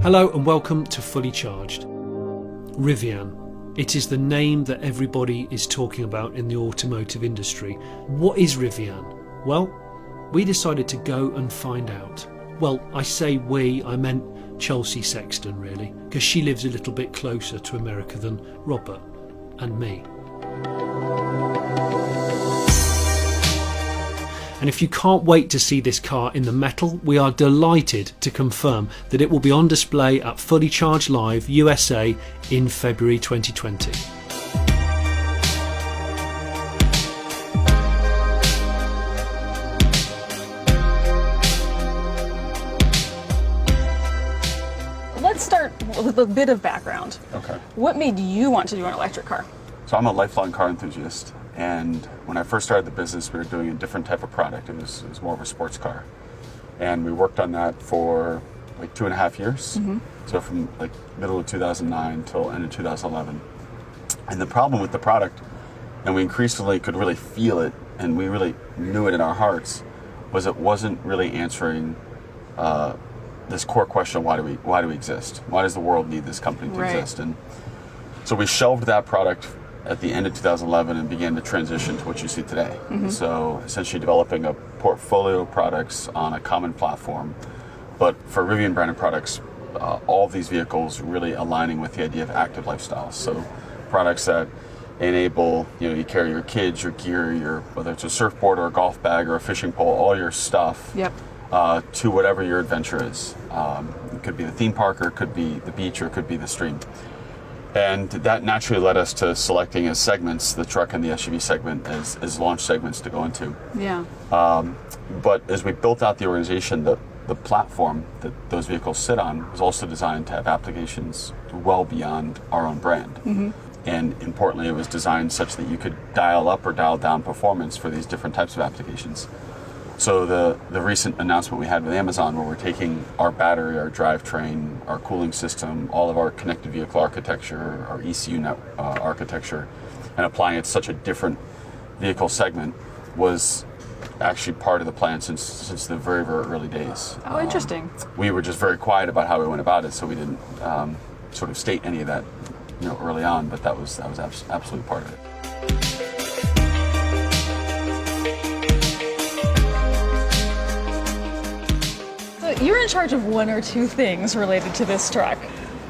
Hello and welcome to Fully Charged. Rivian. It is the name that everybody is talking about in the automotive industry. What is Rivian? Well, we decided to go and find out. Well, I say we, I meant Chelsea Sexton really, because she lives a little bit closer to America than Robert and me. And if you can't wait to see this car in the metal, we are delighted to confirm that it will be on display at Fully Charged Live USA in February 2020. Let's start with a bit of background. Okay. What made you want to do an electric car? So I'm a lifelong car enthusiast, and when I first started the business, we were doing a different type of product. It was more of a sports car, and we worked on that for like 2.5 years. Mm-hmm. So from like middle of 2009 till end of 2011. And the problem with the product, and we increasingly could really feel it, and we really knew it in our hearts, was it wasn't really answering this core question of why do we exist? Why does the world need this company to exist? And so we shelved that product at the end of 2011 and began to transition to what you see today. Mm-hmm. So essentially developing a portfolio of products on a common platform, but for Rivian branded products, all of these vehicles really aligning with the idea of active lifestyles. So products that enable, you carry your kids, your gear, whether it's a surfboard or a golf bag or a fishing pole, all your stuff. Yep. To whatever your adventure is. It could be the theme park, or it could be the beach, or it could be the stream. And that naturally led us to selecting as segments, the truck and the SUV segment, as launch segments to go into. Yeah. But as we built out the organization, the platform that those vehicles sit on was also designed to have applications well beyond our own brand. Mm-hmm. And importantly, it was designed such that you could dial up or dial down performance for these different types of applications. So the recent announcement we had with Amazon, where we're taking our battery, our drivetrain, our cooling system, all of our connected vehicle architecture, our ECU architecture, and applying it to such a different vehicle segment, was actually part of the plan since the very, very early days. Oh, interesting. We were just very quiet about how we went about it, so we didn't sort of state any of that early on, but that was absolutely part of it. You're in charge of one or two things related to this truck.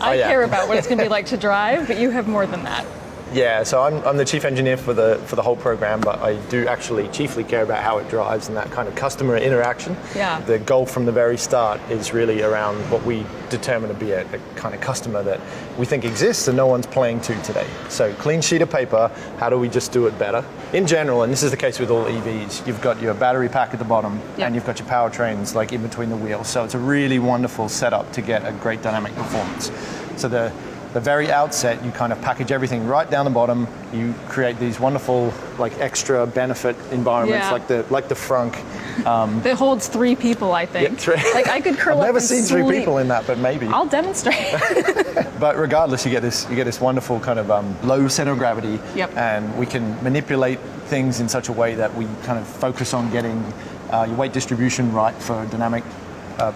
I care about what it's going to be like to drive, but you have more than that. Yeah, so I'm the chief engineer for the whole program, but I do actually chiefly care about how it drives and that kind of customer interaction. Yeah. The goal from the very start is really around what we determine to be a kind of customer that we think exists and no one's playing to today. So clean sheet of paper, how do we just do it better? In general, and this is the case with all EVs, you've got your battery pack at the bottom and you've got your powertrains like in between the wheels. So it's a really wonderful setup to get a great dynamic performance. So the very outset, you kind of package everything right down the bottom. You create these wonderful, like extra benefit environments, like the frunk. That holds 3 people, I think. Yeah, like I could curl I've up never and seen sleep. 3 people in that, but maybe. I'll demonstrate. But regardless, you get this wonderful kind of low center of gravity, and we can manipulate things in such a way that we kind of focus on getting your weight distribution right for a dynamic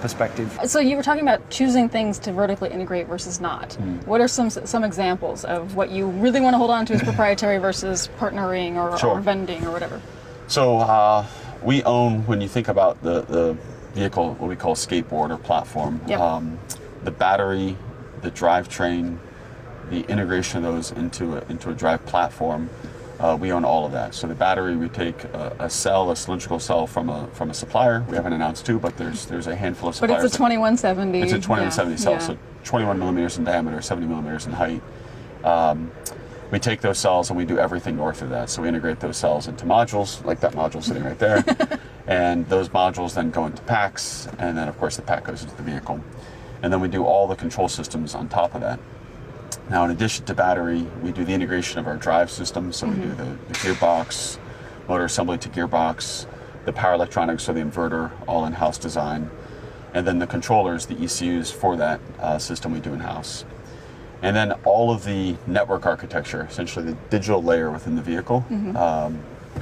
perspective. So you were talking about choosing things to vertically integrate versus not. What are some examples of what you really want to hold on to as proprietary versus partnering or vending or whatever? So we own, when you think about the vehicle, what we call skateboard or platform, the battery, the drivetrain, the integration of those into a drive platform. We own all of that. So the battery, we take a cylindrical cell from a supplier. We haven't announced who, but there's a handful of suppliers. But it's a 2170. It's a 2170 cell, so 21 millimeters in diameter, 70 millimeters in height. We take those cells and we do everything north of that. So we integrate those cells into modules, like that module sitting right there. And those modules then go into packs, and then of course the pack goes into the vehicle. And then we do all the control systems on top of that. Now, in addition to battery, we do the integration of our drive system. So we do the gearbox, motor assembly to gearbox, the power electronics, so the inverter, all in-house design. And then the controllers, the ECUs for that system we do in-house. And then all of the network architecture, essentially the digital layer within the vehicle,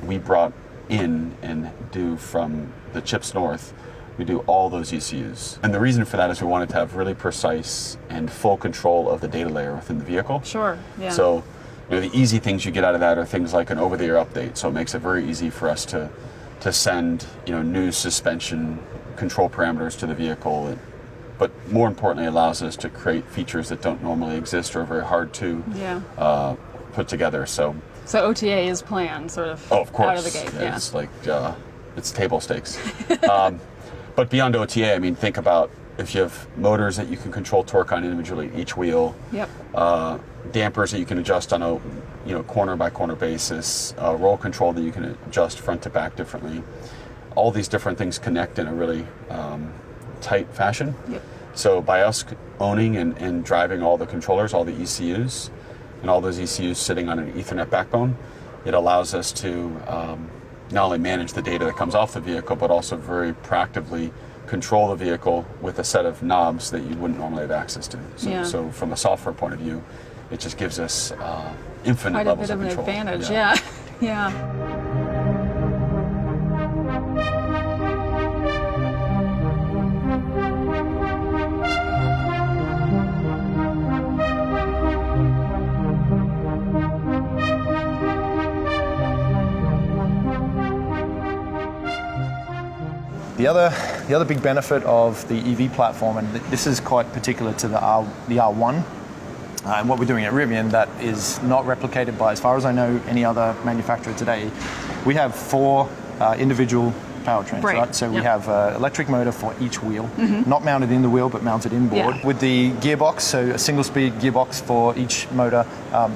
we brought in and do from the chips north, we do all those ECUs. And the reason for that is we wanted to have really precise and full control of the data layer within the vehicle. Sure, yeah. So, the easy things you get out of that are things like an over-the-air update. So it makes it very easy for us to send, new suspension control parameters to the vehicle. But more importantly, allows us to create features that don't normally exist or are very hard to put together. So OTA is planned, sort of. Oh, of course. Out of the gate. Yeah. It's like it's table stakes. But beyond OTA, think about if you have motors that you can control torque on individually, each wheel. Yep. Dampers that you can adjust on a corner by corner basis. Roll control that you can adjust front to back differently. All these different things connect in a really tight fashion. Yep. So by us owning and driving all the controllers, all the ECUs, and all those ECUs sitting on an Ethernet backbone, it allows us to not only manage the data that comes off the vehicle, but also very proactively control the vehicle with a set of knobs that you wouldn't normally have access to. So from a software point of view, it just gives us infinite levels of control. Quite a bit of an advantage, yeah. Yeah. The other big benefit of the EV platform, and this is quite particular to the R1, and what we're doing at Rivian that is not replicated by, as far as I know, any other manufacturer today. We have 4 individual powertrains, right? So we have an electric motor for each wheel, not mounted in the wheel, but mounted inboard. With the gearbox, so a single-speed gearbox for each motor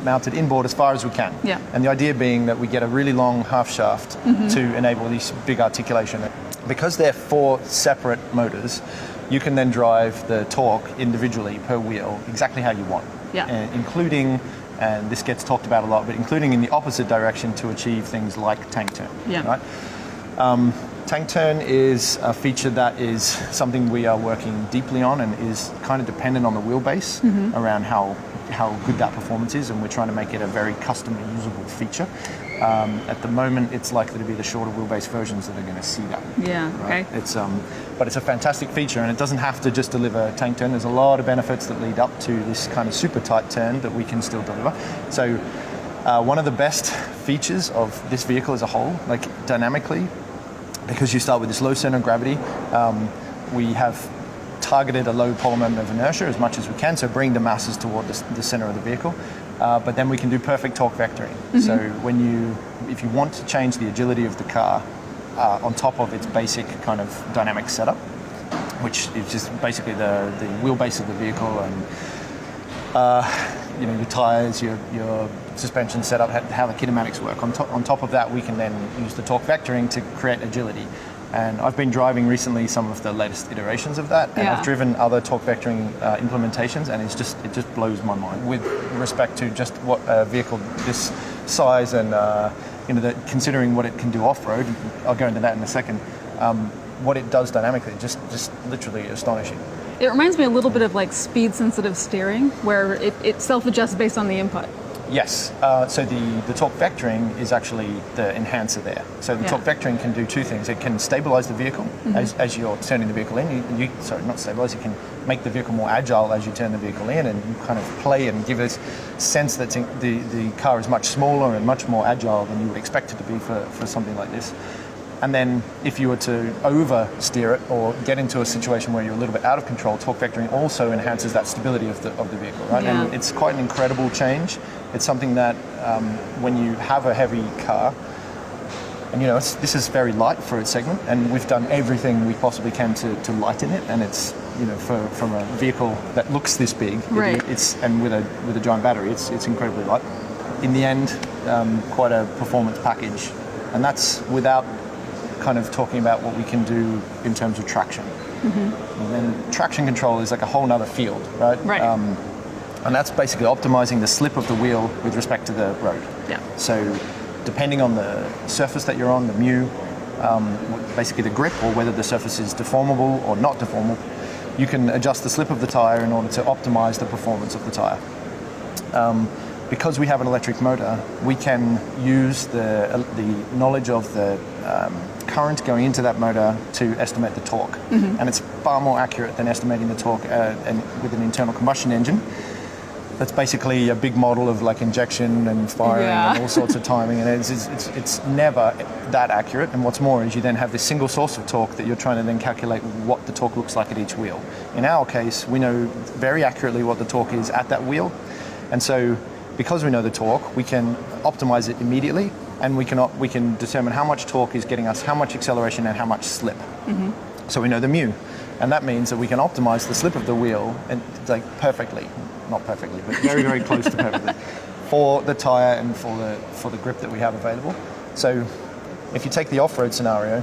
mounted inboard as far as we can. And the idea being that we get a really long half shaft to enable this big articulation. Because they're 4 separate motors, you can then drive the torque individually per wheel exactly how you want. Including, and this gets talked about a lot, but including in the opposite direction to achieve things like tank turn. Right? Tank turn is a feature that is something we are working deeply on and is kind of dependent on the wheelbase around how good that performance is, and we're trying to make it a very custom usable feature. At the moment, it's likely to be the shorter wheelbase versions that are going to see that. Right? It's but it's a fantastic feature, and it doesn't have to just deliver tank turn. There's a lot of benefits that lead up to this kind of super tight turn that we can still deliver. So one of the best features of this vehicle as a whole, like dynamically, because you start with this low center of gravity, we have targeted a low polar moment of inertia as much as we can, so bring the masses toward the center of the vehicle. But then we can do perfect torque vectoring. So if you want to change the agility of the car on top of its basic kind of dynamic setup, which is just basically the wheelbase of the vehicle and your tires, your suspension setup, how the kinematics work. On top of that, we can then use the torque vectoring to create agility. And I've been driving recently some of the latest iterations of that, and I've driven other torque vectoring implementations, and it just blows my mind with respect to just what a vehicle this size and considering what it can do off-road. I'll go into that in a second. What it does dynamically, just literally astonishing. It reminds me a little bit of like speed-sensitive steering, where it self-adjusts based on the input. Yes, so the torque vectoring is actually the enhancer there. So the torque vectoring can do 2 things. It can stabilize the vehicle as you're turning the vehicle in. Sorry, not stabilize, it can make the vehicle more agile as you turn the vehicle in, and you kind of play and give this sense that the car is much smaller and much more agile than you would expect it to be for something like this. And then if you were to oversteer it or get into a situation where you're a little bit out of control, torque vectoring also enhances that stability of the vehicle, right? Yeah. And it's quite an incredible change. It's something that when you have a heavy car, and this is very light for its segment, and we've done everything we possibly can to lighten it, and it's from a vehicle that looks this big, right. And with a giant battery, it's incredibly light. In the end, quite a performance package, and that's without kind of talking about what we can do in terms of traction. And then traction control is like a whole nother field, right? And that's basically optimizing the slip of the wheel with respect to the road. So depending on the surface that you're on, the mu, basically the grip, or whether the surface is deformable or not deformable, you can adjust the slip of the tire in order to optimize the performance of the tire. because we have an electric motor, we can use the knowledge of the current going into that motor to estimate the torque. And it's far more accurate than estimating the torque and with an internal combustion engine. That's basically a big model of like injection and firing and all sorts of timing, and it's never that accurate. And what's more is you then have this single source of torque that you're trying to then calculate what the torque looks like at each wheel. In our case, we know very accurately what the torque is at that wheel, and so because we know the torque, we can optimize it immediately, and we can determine how much torque is getting us how much acceleration and how much slip. So we know the mu, and that means that we can optimize the slip of the wheel and like perfectly. Not perfectly, but very, very close to perfectly, for the tyre and for the grip that we have available. So if you take the off-road scenario,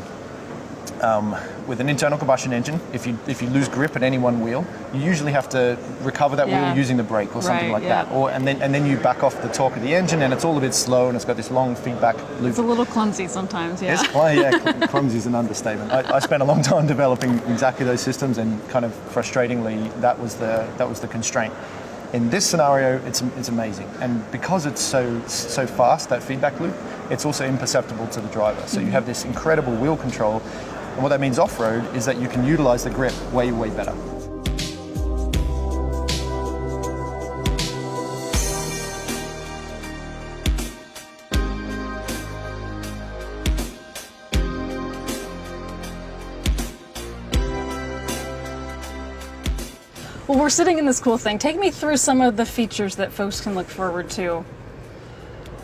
with an internal combustion engine, if you lose grip at any one wheel, you usually have to recover that wheel using the brake or something like that. And then you back off the torque of the engine, and it's all a bit slow, and it's got this long feedback loop. It's a little clumsy sometimes, Clumsy is an understatement. I spent a long time developing exactly those systems, and kind of frustratingly, that was the constraint. In this scenario, it's amazing, and because it's so fast, that feedback loop, it's also imperceptible to the driver. So you have this incredible wheel control, and what that means off-road is that you can utilize the grip way, way better. Well, we're sitting in this cool thing. Take me through some of the features that folks can look forward to.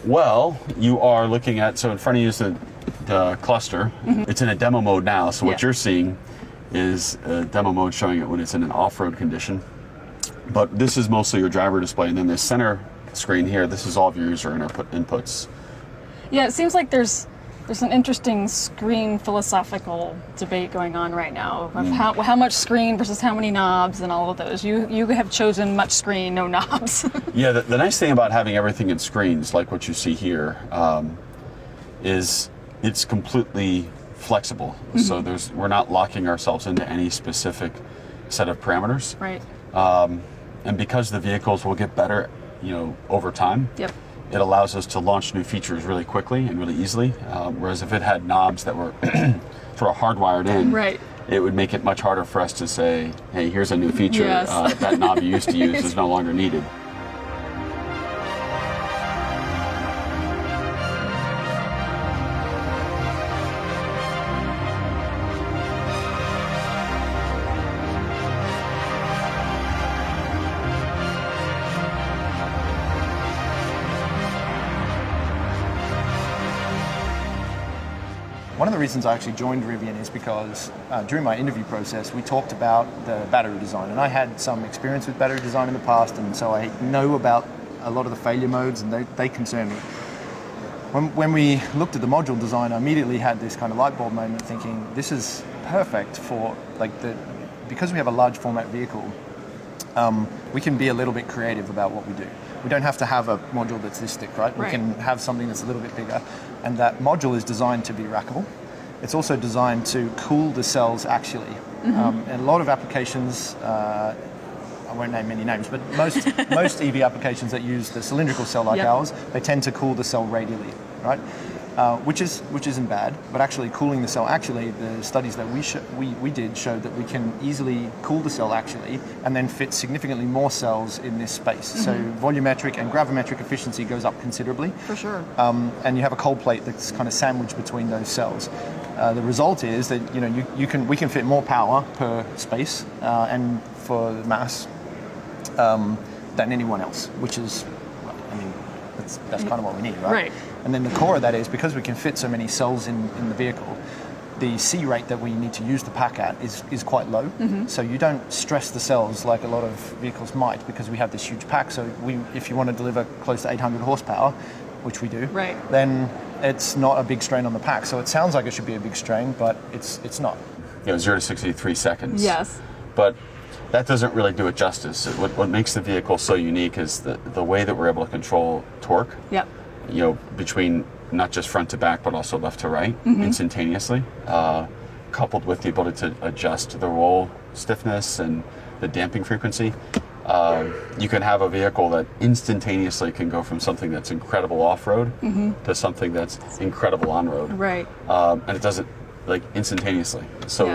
Well, you are looking at, so in front of you is the cluster. It's in a demo mode now, so what you're seeing is a demo mode showing it when it's in an off-road condition. But this is mostly your driver display, and then the center screen here, this is all of your user inputs. Yeah, it seems like there's an interesting screen philosophical debate going on right now of how much screen versus how many knobs and all of those. You have chosen much screen, no knobs. Yeah, the nice thing about having everything in screens, like what you see here, is it's completely flexible. So we're not locking ourselves into any specific set of parameters. Right. And because the vehicles will get better, over time. Yep. It allows us to launch new features really quickly and really easily. Whereas if it had knobs that were sort of hardwired in, it would make it much harder for us to say, hey, here's a new feature. That knob you used to use is no longer needed. One of the reasons I actually joined Rivian is because during my interview process, we talked about the battery design, and I had some experience with battery design in the past, and so I know about a lot of the failure modes, and they concern me. When we looked at the module design, I immediately had this kind of light bulb moment thinking, this is perfect for, because we have a large format vehicle, we can be a little bit creative about what we do. We don't have to have a module that's this thick, right? We can have something that's a little bit bigger, and that module is designed to be rackable. It's also designed to cool the cells axially. And a lot of applications, I won't name any names, but most EV applications that use the cylindrical cell like ours, they tend to cool the cell radially, right? Which isn't bad, but actually cooling the cell axially, the studies that we did showed that we can easily cool the cell axially and then fit significantly more cells in this space. So volumetric and gravimetric efficiency goes up considerably. For sure. And you have a cold plate that's kind of sandwiched between those cells. The result is that we can fit more power per space and for mass than anyone else, which is, that's kind of what we need, right? And then the core of that is because we can fit so many cells in the vehicle, the C rate that we need to use the pack at is quite low. So you don't stress the cells like a lot of vehicles might, because we have this huge pack. So if you want to deliver close to 800 horsepower, which we do, then it's not a big strain on the pack. So it sounds like it should be a big strain, but it's not. 0 to 60 in 3 seconds. Yes. But that doesn't really do it justice. What makes the vehicle so unique is the way that we're able to control torque. Yep. Between not just front to back, but also left to right instantaneously, coupled with the ability to adjust the roll stiffness and the damping frequency. You can have a vehicle that instantaneously can go from something that's incredible off-road to something that's incredible on-road. Right. And it does it like instantaneously. So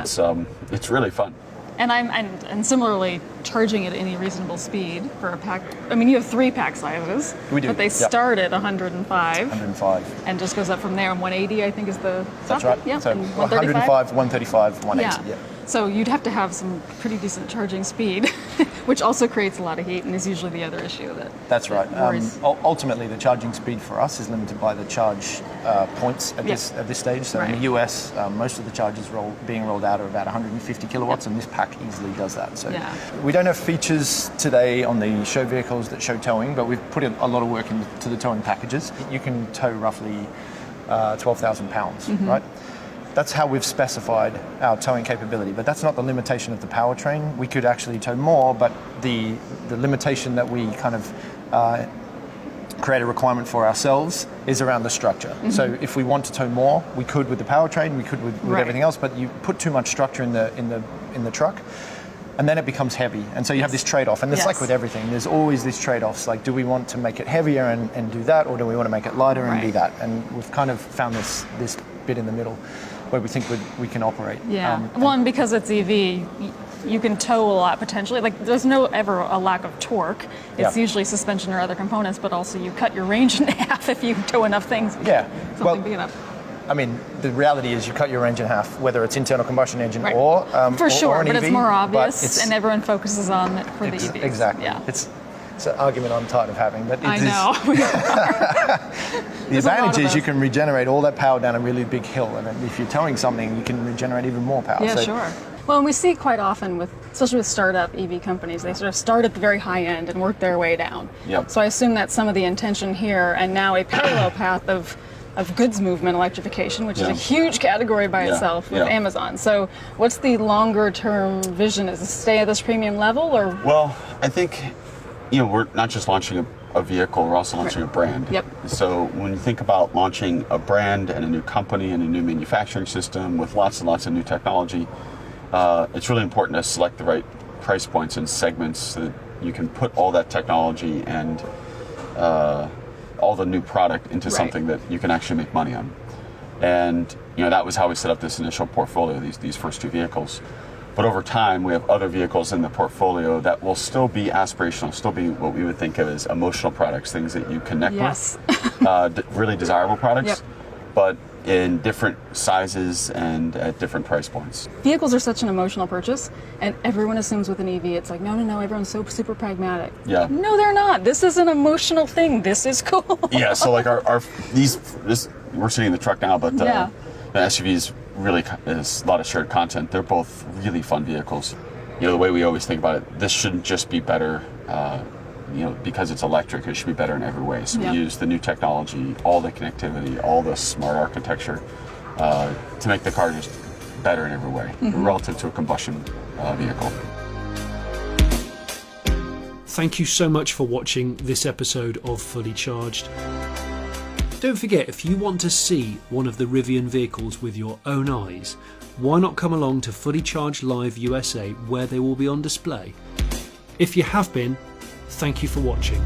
it's really fun. And similarly, charging at any reasonable speed for a pack. I mean, you have 3 pack sizes. We do. But they start at 105. 105. And just goes up from there. And 180, I think, is the That's top right. Yeah. So And 105, 135, 180. Yeah. So you'd have to have some pretty decent charging speed, which also creates a lot of heat and is usually the other issue That's right. worries. Ultimately, the charging speed for us is limited by the charge points at this stage. So in the US, most of the chargers being rolled out are about 150 kilowatts, and this pack easily does that. So we don't have features today on the show vehicles that show towing, but we've put a lot of work into the towing packages. You can tow roughly 12,000 pounds, right? That's how we've specified our towing capability, but that's not the limitation of the powertrain. We could actually tow more, but the limitation that we kind of create a requirement for ourselves is around the structure. So if we want to tow more, we could with the powertrain, we could with everything else, but you put too much structure in the truck, and then it becomes heavy. And so you have this trade-off, and it's like with everything, there's always these trade-offs, like do we want to make it heavier and do that, or do we want to make it lighter and do that? And we've kind of found this bit in the middle where we think we can operate. Yeah. And because it's EV, you can tow a lot potentially. Like there's no ever a lack of torque. It's usually suspension or other components, but also you cut your range in half if you tow enough things. Yeah. Something big enough. I mean, the reality is you cut your range in half, whether it's internal combustion engine or for sure, or an but EV, it's more obvious, but and everyone focuses on it for the EVs. Exactly. Yeah. It's an argument I'm tired of having, but I know. The advantage is you can regenerate all that power down a really big hill, and then if you're towing something, you can regenerate even more power. Yeah, sure. Well, and we see quite often especially with startup EV companies, they sort of start at the very high end and work their way down. Yep. So I assume that's some of the intention here, and now a parallel path of goods movement electrification, which is a huge category by itself with Amazon. So what's the longer term vision? Is it stay at this premium level, or? Well, I think, we're not just launching a vehicle, we're also launching a brand. Yep. So when you think about launching a brand and a new company and a new manufacturing system with lots and lots of new technology, it's really important to select the right price points and segments so that you can put all that technology and all the new product into something that you can actually make money on. And that was how we set up this initial portfolio, these first 2 vehicles. But over time, we have other vehicles in the portfolio that will still be aspirational, still be what we would think of as emotional products, things that you connect with, really desirable products, but in different sizes and at different price points. Vehicles are such an emotional purchase, and everyone assumes with an EV, it's like, no, everyone's so super pragmatic. Yeah. No, they're not. This is an emotional thing. This is cool. Yeah, so like we're sitting in the truck now, but the SUVs really is a lot of shared content. They're both really fun vehicles. The way we always think about it, this shouldn't just be better, because it's electric, it should be better in every way. So we use the new technology, all the connectivity, all the smart architecture to make the car just better in every way relative to a combustion vehicle. Thank you so much for watching this episode of Fully Charged. Don't forget, if you want to see one of the Rivian vehicles with your own eyes, why not come along to Fully Charged Live USA, where they will be on display. If you have been, thank you for watching.